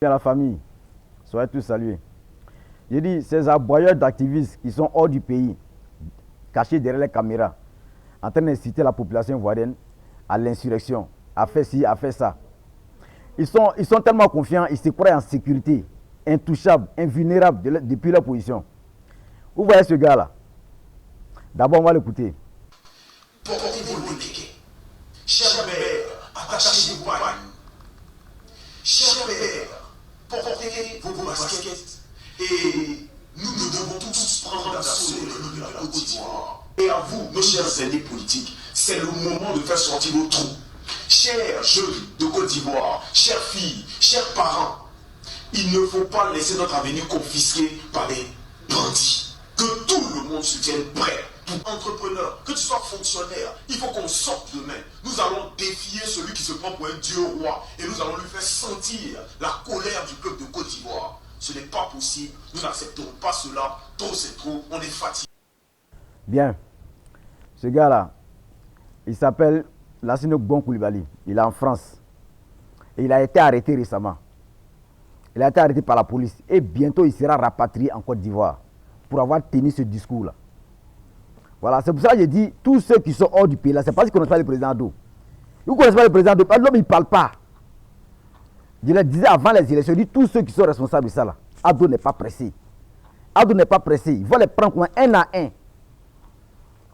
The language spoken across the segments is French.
À la famille, soyez tous salués. J'ai dit, ces aboyeurs d'activistes qui sont hors du pays, cachés derrière les caméras, en train d'inciter la population ivoirienne à l'insurrection, à faire ci, à faire ça. Ils sont tellement confiants, ils se croient en sécurité, intouchables, invulnérables depuis leur position. Vous voyez ce gars-là? D'abord, on va l'écouter. Portez-vous le kéké. Cher père, attachez vos bagnes. Cher père, portez vos baskets. Et nous devons tous prendre l'assaut de la Côte d'Ivoire. Et à vous, nos chers aînés politiques, c'est le moment de faire sortir vos trous. Chers jeunes de Côte d'Ivoire, chères filles, chers parents, il ne faut pas laisser notre avenir confisqué par les bandits. Que tout le monde se tienne prêt. Tout entrepreneur, que tu sois fonctionnaire, il faut qu'on sorte demain. Nous allons défier celui qui se prend pour un dieu roi et nous allons lui faire sentir la colère du peuple de Côte d'Ivoire. Ce n'est pas possible, nous n'accepterons pas cela. Trop c'est trop, on est fatigué. Bien, ce gars-là, il s'appelle Lassine Gbon Coulibaly. Il est en France. Et il a été arrêté récemment. Il a été arrêté par la police. Et bientôt, il sera rapatrié en Côte d'Ivoire pour avoir tenu ce discours-là. Voilà, c'est pour ça que j'ai dit, tous ceux qui sont hors du pays, là, c'est parce qu'ils ne connaissent pas le président Ado. Ils ne connaissent pas le président Ado. L'homme, il ne parle pas. Je le disais avant les élections, je dis tous ceux qui sont responsables de ça, là, Ado n'est pas pressé. Ado n'est pas pressé. Il va les prendre comme un à un.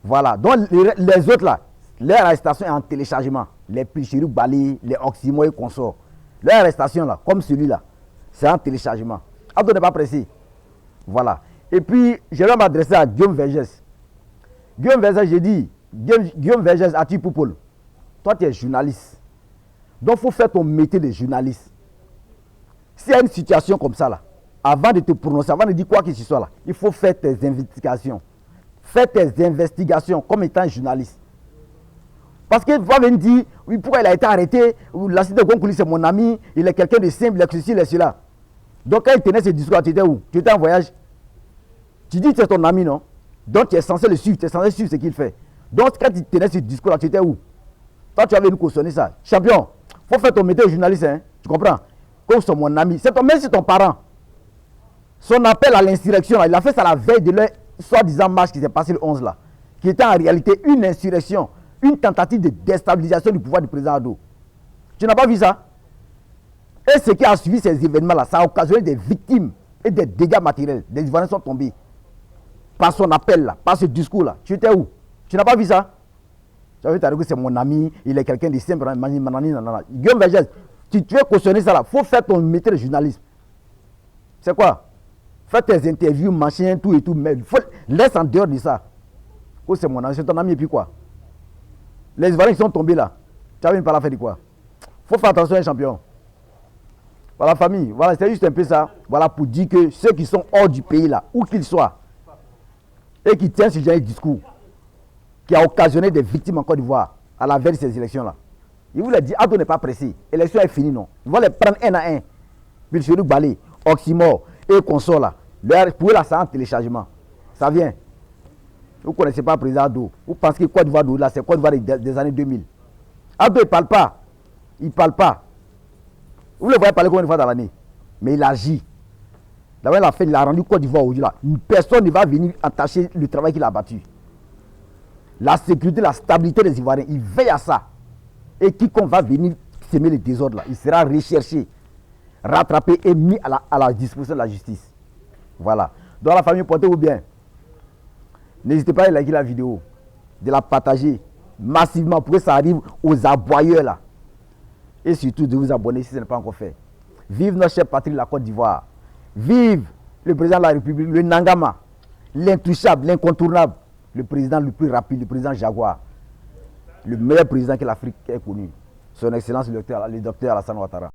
Voilà. Donc, les autres, là, leur arrestation est en téléchargement. Les Pichirou Bali, les Oximo et consorts. Leur arrestation, là, comme celui-là, c'est en téléchargement. Ado n'est pas pressé. Voilà. Et puis, je vais m'adresser à Guillaume Vergès. Guillaume Vergès, j'ai dit, Guillaume Vergès, Ati Poupoul, toi, tu es journaliste. Donc, il faut faire ton métier de journaliste. S'il y a une situation comme ça, là, avant de te prononcer, avant de dire quoi que ce soit, là, il faut faire tes investigations. Fais tes investigations comme étant journaliste. Parce qu'il va venir dire, oui, pourquoi il a été arrêté, Lassine Gbon Coulibaly, c'est mon ami, il est quelqu'un de simple, il est ceci, il est cela. Donc, quand il tenait ce discours, tu étais où? Tu étais en voyage? Tu dis que c'est ton ami, non? Donc, tu es censé le suivre, tu es censé suivre ce qu'il fait. Donc, quand tu tenais ce discours-là, tu étais où? Toi, tu avais nous cautionner ça. Champion, il faut faire ton métier de journaliste, hein? Tu comprends? Comme c'est mon ami, même si ton parent, son appel à l'insurrection, il a fait ça la veille de leur soi-disant marche qui s'est passé le 11 là, qui était en réalité une insurrection, une tentative de déstabilisation du pouvoir du président Ado. Tu n'as pas vu ça? Et ce qui a suivi ces événements-là, ça a occasionné des victimes et des dégâts matériels. Des Ivoiriens sont tombés. Par son appel là, par ce discours-là. Tu étais où? Tu n'as pas vu ça? Tu avais dit que c'est mon ami, il est quelqu'un de simple. Guillaume Vergès, tu veux cautionner ça là, il faut faire ton métier de journalisme. C'est quoi? Fais tes interviews, machin, tout et tout, mais laisse en dehors de ça. Oh, c'est mon ami, c'est ton ami et puis quoi? Les Ivoiriens qui sont tombés là, tu avais une parole à faire de quoi? Il faut faire attention à un champion. Voilà, famille, voilà, c'est juste un peu ça. Voilà, pour dire que ceux qui sont hors du pays là, où qu'ils soient, et qui tiennent ce genre de discours, qui a occasionné des victimes en Côte d'Ivoire à la veille de ces élections-là. Il vous l'a dit, Ado n'est pas pressé. L'élection est finie, non. Ils vont les prendre un à un. Pichirou Bali, Oximo et consorts là. Pour eux là, c'est en téléchargement. Ça vient. Vous ne connaissez pas le président Ado. Vous pensez que Côte d'Ivoire là, c'est Côte d'Ivoire des années 2000. Ado, il ne parle pas. Il ne parle pas. Vous le voyez parler combien de fois dans l'année. Mais il agit. D'abord, il a rendu Côte d'Ivoire aujourd'hui là. Personne ne va venir attacher le travail qu'il a battu. La sécurité, la stabilité des Ivoiriens, il veille à ça. Et quiconque va venir semer le désordre là, il sera recherché, rattrapé et mis à la disposition de la justice. Voilà. Donc la famille, portez-vous bien. N'hésitez pas à liker la vidéo, de la partager massivement pour que ça arrive aux aboyeurs là. Et surtout de vous abonner si ce n'est pas encore fait. Vive notre chère patrie, la Côte d'Ivoire. Vive le président de la République, le Nangama, l'intouchable, l'incontournable, le président le plus rapide, le président Jaguar, le meilleur président que l'Afrique ait connu. Son Excellence le docteur Alassane Ouattara.